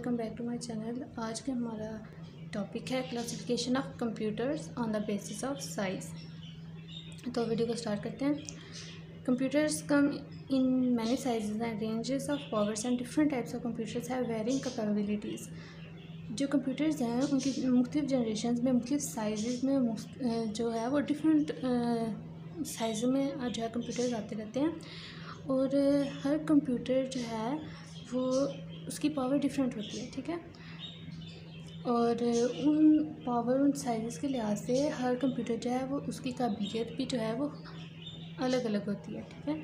Welcome back to my channel. आज का हमारा टॉपिक है classification of computers on the basis of size. तो वीडियो को स्टार्ट करते हैं। Computers come in many sizes and ranges of powers and different types of computers have varying capabilities. जो computers हैं उनकी मुख्तलिफ जनरेशन में मुख्तलिफ साइज़ में जो है वो डिफरेंट साइज़ में जो है कंप्यूटर्स आते रहते हैं और हर कंप्यूटर जो है वो उसकी पावर डिफरेंट होती है, ठीक है। और उन साइज़ के लिहाज से हर कंप्यूटर जो है वो उसकी काबिलियत भी जो है वो अलग अलग होती है, ठीक है।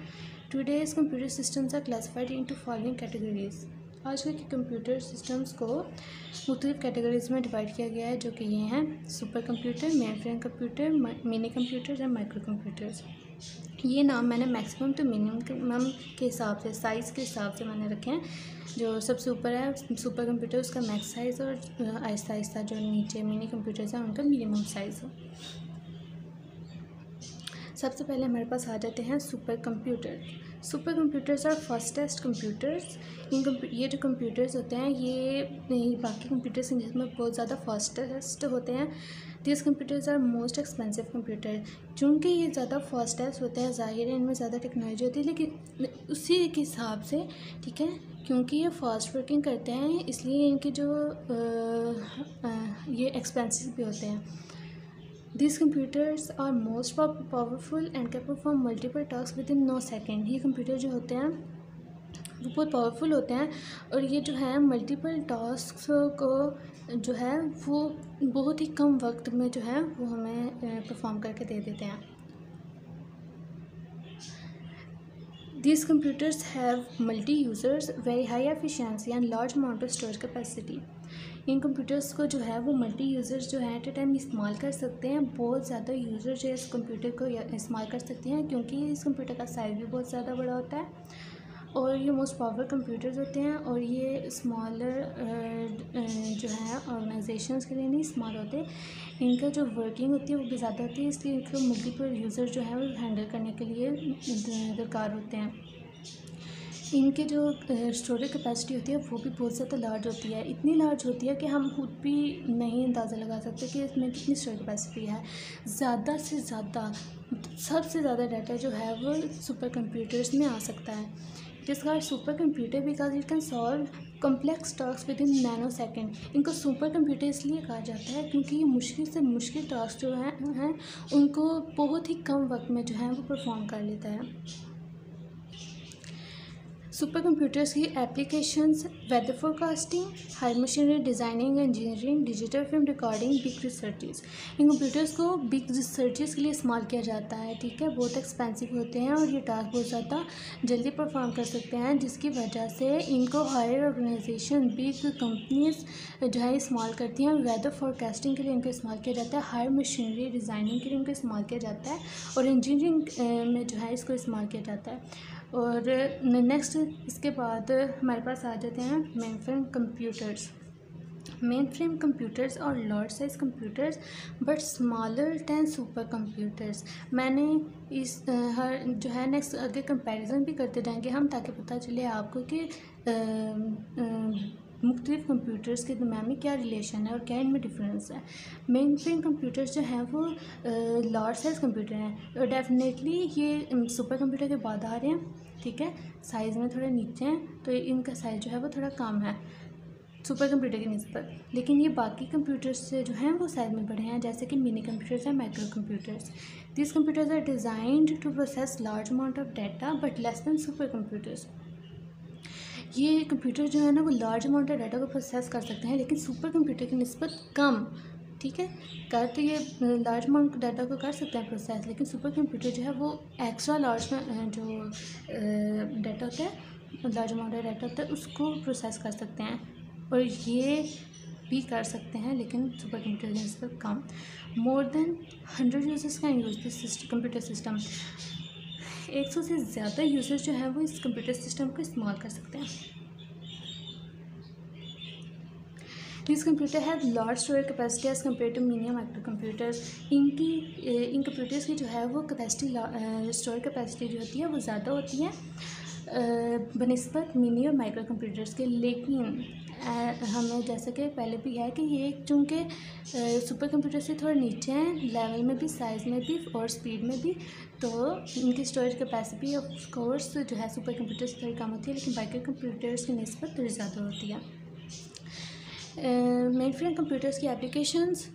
Today's computer systems are classified into following categories. आजकल के कंप्यूटर सिस्टम्स को मुख्तलिफ कैटेगरीज में डिवाइड किया गया है, जो कि ये हैं super computer, main frame computer, mini computers and micro computers. ये नाम मैंने मैक्सिमम टू मिनिमम के हिसाब से, साइज़ के हिसाब से मैंने रखे हैं। जो सबसे ऊपर है सुपर कंप्यूटर, उसका मैक्स साइज़, और आहिस्ता आहिस्ता जो नीचे मिनी कंप्यूटर्स हैं उनका मिनिमम साइज़ है। सबसे पहले हमारे पास आ जाते हैं super computer. Super computers are fastest computers. ये जो कंप्यूटर्स होते हैं ये बाकी कंप्यूटर्स जिसमें बहुत ज़्यादा फास्टेस्ट होते हैं। This computers are most expensive computer. चूँकि ये ज़्यादा फास्टेस्ट होते हैं, ज़ाहिर है इनमें ज़्यादा टेक्नोलॉजी होती है, लेकिन उसी के हिसाब से, ठीक है, क्योंकि ये फास्ट वर्किंग करते हैं इसलिए इनके जो ये एक्सपेंसिव भी होते हैं। These computers are most powerful and can perform multiple tasks within no second। ये कंप्यूटर जो होते हैं वो बहुत पावरफुल होते हैं और ये जो है मल्टीपल टास्क को जो है वो बहुत ही कम वक्त में जो है वो हमें परफॉर्म करके दे देते हैं। These computers have multi-users, very high efficiency and large amount of storage capacity। In computers को जो है वो मल्टी यूज़र्स जो है एट ए टाइम इस्तेमाल कर सकते हैं। बहुत ज़्यादा यूज़र जो है इस कंप्यूटर को इस्तेमाल कर सकते हैं, क्योंकि इस कंप्यूटर का साइज़ भी बहुत ज़्यादा बड़ा होता है और ये मोस्ट पावरफुल कंप्यूटर्स होते हैं। और ये स्मॉलर जो है ऑर्गेनाइजेशंस के लिए नहीं इस्तेमाल होते। इनका जो वर्किंग होती है वो भी ज़्यादा होती है, इसलिए इनको मल्टीपल यूज़र जो है वो हैंडल करने के लिए दरकार होते हैं। इनके जो स्टोरेज कैपेसिटी होती है वो भी बहुत ज़्यादा लार्ज होती है। इतनी लार्ज होती है कि हम खुद भी नहीं अंदाज़ा लगा सकते कि इसमें कितनी स्टोरेज कैपेसिटी है। ज़्यादा से ज़्यादा सबसे ज़्यादा डाटा जो है वो सुपर कंप्यूटर्स में आ सकता है। जिसका super computer because it can solve complex task with in nano second. इनको सुपर कंप्यूटर इसलिए कहा जाता है क्योंकि ये मुश्किल से मुश्किल टास्क जो हैं उनको बहुत ही कम वक्त में जो है वो परफॉर्म कर लेता है। सुपर कंप्यूटर्स की applications weather forecasting, high machinery designing, engineering, digital film recording, big researches. इन कंप्यूटर्स को बिग रिसर्चेस के लिए इस्तेमाल किया जाता है, ठीक है। बहुत एक्सपेंसिव होते हैं और ये टास्क बहुत ज़्यादा जल्दी परफॉर्म कर सकते हैं, जिसकी वजह से इनको हायर ऑर्गेनाइजेशन, बिग कंपनीज जो है इस्तेमाल करती हैं। वेदर फोरकास्टिंग के लिए इनको इस्तेमाल किया जाता है, हायर मशीनरी डिज़ाइनिंग के लिए इनको इस्तेमाल किया जाता है और इंजीनियरिंग में जो है इसको इस्तेमाल किया जाता है। और नेक्स्ट इसके बाद हमारे पास आ जाते हैं mainframe computers. Mainframe computers और large size computers but smaller than super computers. मैंने इस हर जो है नेक्स्ट आगे कंपैरिजन भी करते जाएंगे हम, ताकि पता चले आपको कि मुख्तलिफ कंप्यूटर्स के दरम्यान में क्या रिलेशन है और क्या इनमें डिफरेंस है। मेन फ्रेम कंप्यूटर्स जो हैं वो लार्ज साइज़ कंप्यूटर हैं और डेफिनेटली ये सुपर कंप्यूटर के बाद आ रहे हैं, ठीक है। साइज़ में थोड़ा नीचे हैं तो इनका साइज़ जो है वो थोड़ा कम है सुपर कंप्यूटर की निस्बत, लेकिन ये बाकी कंप्यूटर्स से जो हैं वो साइज़ में बड़े हैं, जैसे कि मिनी कंप्यूटर्स हैं, micro computers. This computers are designed to process large amount of data but less than super computers. ये कंप्यूटर जो है ना वो लार्ज अमाउंट ऑफ डाटा को प्रोसेस कर सकते हैं, लेकिन सुपर कंप्यूटर की निस्बत कम, ठीक है। कर तो ये लार्ज अमाउंट डाटा को कर सकते हैं प्रोसेस, लेकिन सुपर कंप्यूटर जो है वो एक्स्ट्रा लार्ज जो डाटा होता है, लार्ज अमाउंट ऑफ डाटा होता है, उसको प्रोसेस कर सकते हैं और ये भी कर सकते हैं, लेकिन सुपर कंप्यूटर की निस्बत कम। More than 100 users can use this computer system. 100 से ज़्यादा यूज़र्स जो हैं वो इस कंप्यूटर सिस्टम को इस्तेमाल कर सकते हैं। This computer have large storage capacity as compare to mini micro computers. इन कंप्यूटर्स की जो है वो कैपेसिटी स्टोरेज कैपेसिटी जो होती है वो ज़्यादा होती है बनिस्बत मिनी और माइक्रो कंप्यूटर्स के। लेकिन हमें जैसा कि पहले भी है कि ये चूँकि सुपर कंप्यूटर से थोड़ा नीचे हैं लेवल में भी, साइज़ में भी और स्पीड में भी, तो इनकी स्टोरेज कैपेसिटी ऑफ कोर्स जो है सुपर कंप्यूटर से थोड़ी कम होती है, लेकिन माइक्रो कंप्यूटर्स की निस्बत थोड़ी ज़्यादा होती है। मेन फ्रेम कंप्यूटर्स की applications: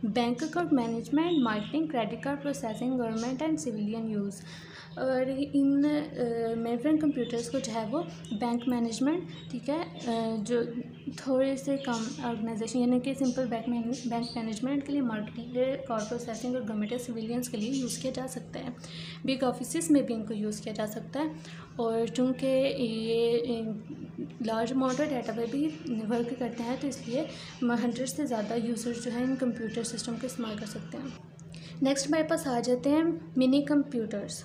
bank account management, marketing, credit card processing, government and civilian use. और इन मेन फ्रेम कंप्यूटर्स को जो है वो बैंक मैनेजमेंट, ठीक है, जो थोड़े से कम ऑर्गेनाइजेशन यानी कि सिंपल बैंक मैनेजमेंट के लिए, मार्केटिंग, कार्ड प्रोसेसिंग और गवर्नमेंट और सिविलियंस के लिए यूज़ किया जा सकता है। बिग ऑफिस में भी इनको यूज़ किया जा सकता है। और चूँकि ये लार्ज अमाउंट ऑफ डाटा पे भी वर्क करते हैं, तो इसलिए 100 से ज़्यादा यूज़र्स जो हैं इन कंप्यूटर सिस्टम का इस्तेमाल कर सकते हैं। नेक्स्ट हमारे पास आ जाते हैं मिनी कंप्यूटर्स।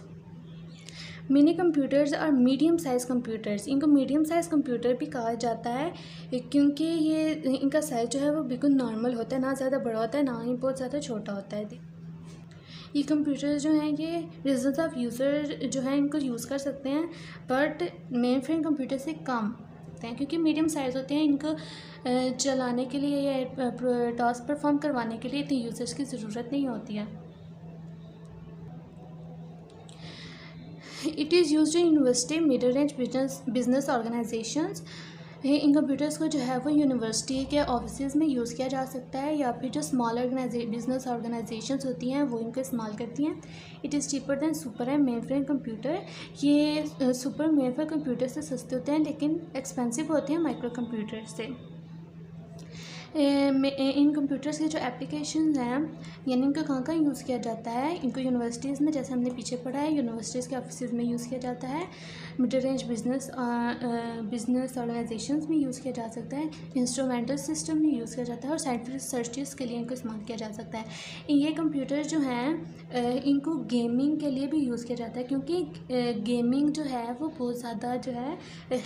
मिनी कंप्यूटर्स और मीडियम साइज़ कंप्यूटर्स। इनको मीडियम साइज़ कंप्यूटर भी कहा जाता है क्योंकि ये इनका साइज़ जो है वो बिल्कुल नॉर्मल होता है, ना ज़्यादा बड़ा होता है ना ही बहुत ज़्यादा छोटा होता है। ये कंप्यूटर्स जो हैं ये रिजल्ट ऑफ यूज़र जो है इनको यूज़ कर सकते हैं, बट मेन फ्रेम कंप्यूटर से कम होते हैं क्योंकि मीडियम साइज़ होते हैं। इनको चलाने के लिए या टास्क परफॉर्म करवाने के लिए इतने यूज़र्स की ज़रूरत नहीं होती है। It is used in university, middle range business organisations. In computers को जो है वो यूनिवर्सिटी के ऑफिस में यूज़ किया जा सकता है या फिर जो स्मॉल बिजनेस ऑर्गेनाइजेशंस होती हैं वो इनको इस्तेमाल करती हैं। It is cheaper then super and main frame computer. ये सुपर मेन फ्रेम कंप्यूटर से सस्ते होते हैं लेकिन एक्सपेंसिव होते हैं माइक्रो कंप्यूटर से। इन कंप्यूटर्स के जो एप्लीकेशंस हैं यानी इनको कहाँ यूज़ किया जाता है, इनको यूनिवर्सिटीज़ में, जैसे हमने पीछे पढ़ा है, यूनिवर्सिटीज़ के ऑफिस में यूज़ किया जाता है, मिडिल रेंज बिजनेस ऑर्गेनाइजेशंस में यूज़ किया जा सकता है, इंस्ट्रूमेंटल सिस्टम में यूज़ किया जाता है और साइंटिफिक रिसर्चेस के लिए इनको इस्तेमाल किया जा सकता है। ये कंप्यूटर जो हैं इनको गेमिंग के लिए भी यूज़ किया जाता है क्योंकि गेमिंग जो है वो बहुत ज़्यादा जो है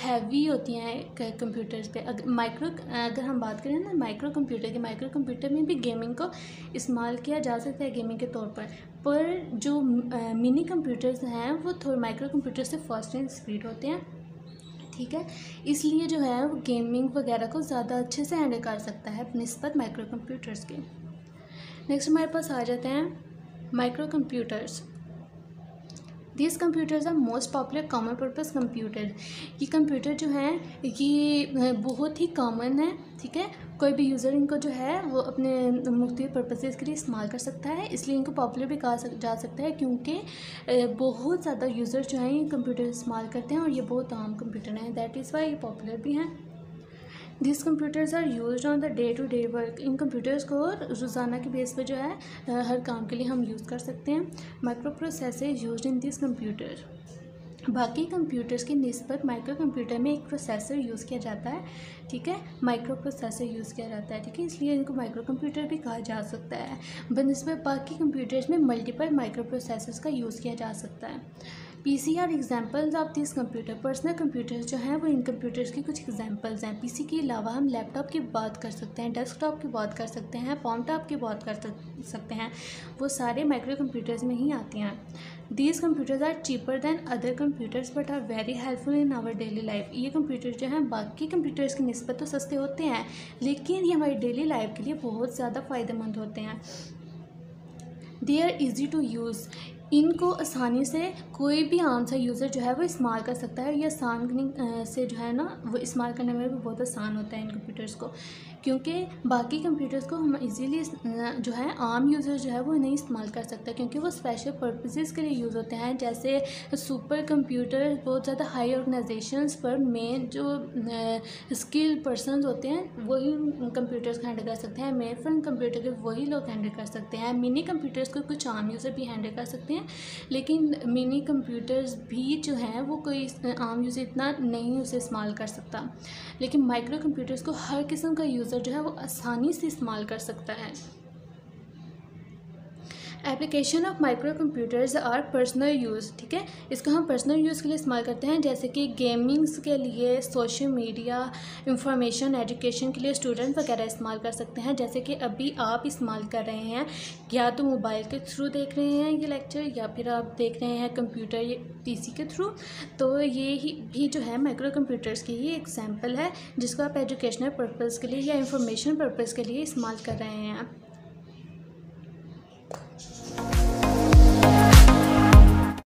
हैवी होती हैं कंप्यूटर्स पे। अगर हम बात करें ना माइक्रो कंप्यूटर में भी गेमिंग को इस्तेमाल किया जा सकता है गेमिंग के तौर पर जो मिनी कंप्यूटर्स हैं वो थोड़े माइक्रो कंप्यूटर से फास्ट एंड स्पीड होते हैं, ठीक है, इसलिए जो है वो गेमिंग वगैरह को ज़्यादा अच्छे से हैंडल कर सकता है निस्बत माइक्रो कंप्यूटर्स के। नेक्स्ट हमारे पास आ जाते हैं micro computers. This computers are most popular common purpose computer. ये कंप्यूटर जो हैं ये बहुत ही कॉमन है, ठीक है, कोई भी यूज़र इनको जो है वो अपने मुख्तलिफ पर्पसेस के लिए इस्तेमाल कर सकता है, इसलिए इनको पॉपुलर भी कहा जा सकता है क्योंकि बहुत ज़्यादा यूज़र जो हैं ये कंप्यूटर इस्तेमाल करते हैं और ये बहुत आम कंप्यूटर हैं, दैट इज़ वाई ये पॉपुलर भी हैं। This computers are used on the day to day work. इन कंप्यूटर्स को रोज़ाना के बेस पे जो है हर काम के लिए हम यूज़ कर सकते हैं। Micro processor used in this computer. बाकी कंप्यूटर्स की निस्बत माइक्रो कंप्यूटर में एक प्रोसेसर यूज़ किया जाता है, ठीक है, माइक्रो प्रोसेसर यूज़ किया जाता है, ठीक है, इसलिए इनको माइक्रो कंप्यूटर भी कहा जा सकता है। बनिस्बत बाकी कंप्यूटर्स में मल्टीपल माइक्रो प्रोसेसर्स का यूज़ किया जा सकता है। PC are examples of this computer. Personal computers जो हैं वो इन कंप्यूटर्स की कुछ एग्जांपल्स हैं। पीसी के अलावा हम लैपटॉप की बात कर सकते हैं, डेस्कटॉप की बात कर सकते हैं, पॉमटॉप की बात कर सकते हैं, वो सारे माइक्रो कंप्यूटर्स में ही आती हैं। These computers are cheaper than other computers but are very helpful in our daily life. ये कंप्यूटर जो हैं बाकी कंप्यूटर्स की निस्बत तो सस्ते होते हैं लेकिन ये हमारी डेली लाइफ के लिए बहुत ज़्यादा फ़ायदेमंद होते हैं। They are easy to use. इनको आसानी से कोई भी आम सा यूज़र जो है वो इस्तेमाल कर सकता है। ये आसान से जो है ना वो इस्तेमाल करने में भी बहुत आसान होता है इन कंप्यूटर्स को, क्योंकि बाकी कंप्यूटर्स को हम इजीली जो है आम यूज़र जो है वो नहीं इस्तेमाल कर सकता क्योंकि वो स्पेशल पर्पसेस के लिए यूज़ होते हैं। जैसे सुपर कंप्यूटर बहुत ज़्यादा हाई ऑर्गेनाइजेशंस पर मेन जो स्किल पर्सनस होते हैं वही कंप्यूटर्स को हैंडल कर सकते हैं। मेन फ्रेम कंप्यूटर के वही लोग हैंडल कर सकते हैं। मिनी कंप्यूटर्स को कुछ आम यूज़र भी हैंडल कर सकते हैं लेकिन मिनी कंप्यूटर्स भी जो हैं वो कोई आम यूज़र इतना नहीं उसे इस्तेमाल कर सकता, लेकिन माइक्रो कंप्यूटर्स को हर किस्म का यूज़र जो है वो आसानी से इस्तेमाल कर सकता है। Application of micro computers are personal use, ठीक है, इसको हम पर्सनल यूज़ के लिए इस्तेमाल करते हैं, जैसे कि गेमिंग्स के लिए, सोशल मीडिया, इंफॉर्मेशन, एजुकेशन के लिए स्टूडेंट वगैरह इस्तेमाल कर सकते हैं। जैसे कि अभी आप इस्तेमाल कर रहे हैं, या तो मोबाइल के थ्रू देख रहे हैं ये लेक्चर, या फिर आप देख रहे हैं कंप्यूटर या पीसी के थ्रू, तो ये ही भी जो है माइक्रो कंप्यूटर्स की ही एग्जाम्पल है, जिसको आप एजुकेशनल पर्पज़ के लिए या इंफॉर्मेशन पर्पज़ के लिए इस्तेमाल कर रहे हैं।